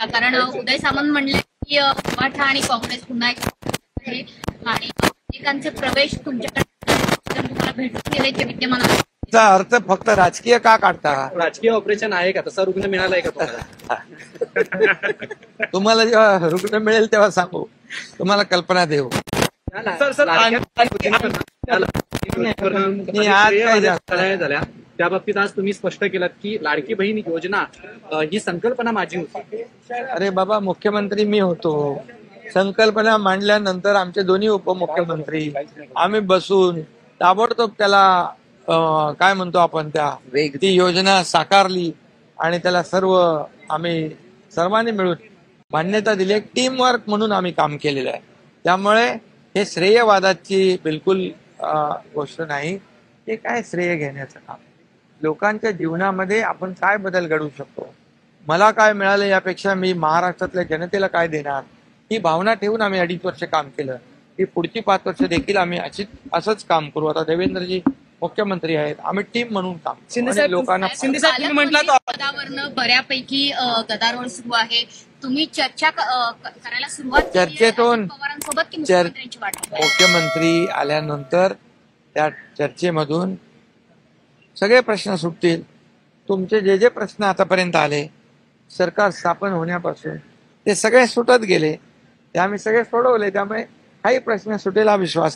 कारण उदय सामंत म्हणले की मराठा आणि काँग्रेस पुन्हा एकत्र आहे आणि अनेकांचे प्रवेश तुमच्याकडे तुम्हाला भेटून गेले ते विद्यमान आहेत. चा अर्थ फक्त राजकीय का काढता? राजकीय ऑपरेशन आहे का? तसा रुग्ण मिळालाय का तुम्हाला? तुम्हाला जेव्हा रुग्ण मिळेल तेव्हा सांगू, तुम्हाला कल्पना देऊ. झाल्या त्या बाबतीत आज तुम्ही स्पष्ट केलं की लाडकी बहीण योजना ही संकल्पना माझी होती. अरे बाबा, मुख्यमंत्री मी होतो. संकल्पना मांडल्यानंतर आमचे दोन्ही उपमुख्यमंत्री आम्ही बसून ताबडतोब त्याला काय म्हणतो आपण त्या ती योजना साकारली आणि त्याला आम्ही सर्वांनी मिळून मान्यता दिली. एक टीम वर्क म्हणून आम्ही काम केलेलं आहे. त्यामुळे हे श्रेयवादाची बिलकुल गोष्ट नाही. हे काय श्रेय घेण्याचं काम. लोकांच्या जीवनामध्ये आपण काय बदल घडवू शकतो, मला काय मिळालं यापेक्षा मी महाराष्ट्रातल्या जनतेला काय देणार, ही भावना ठेवून आम्ही 2.5 वर्ष काम केलं. ही पुढची 5 वर्ष देखील आम्ही असंच काम करू. आता देवेंद्रजी मुख्यमंत्री आहेत, आम्ही टीम म्हणून काम लोकांना. पदावरनं बऱ्यापैकी गदारोळ सुरू आहे. तुम्ही चर्चा करायला सुरुवात चर्चेतून पवारांसोबत की मुख्यमंत्र्यांची वाट? मुख्यमंत्री आल्यानंतर त्या चर्चेमधून सगळे प्रश्न सुटतील. तुमचे जे जे प्रश्न आतापर्यंत आले सरकार स्थापन होण्यापासून ते सगळे सुटत गेले, ते आम्ही सगळे सोडवले. त्यामुळे काही प्रश्न सुटेल हा विश्वास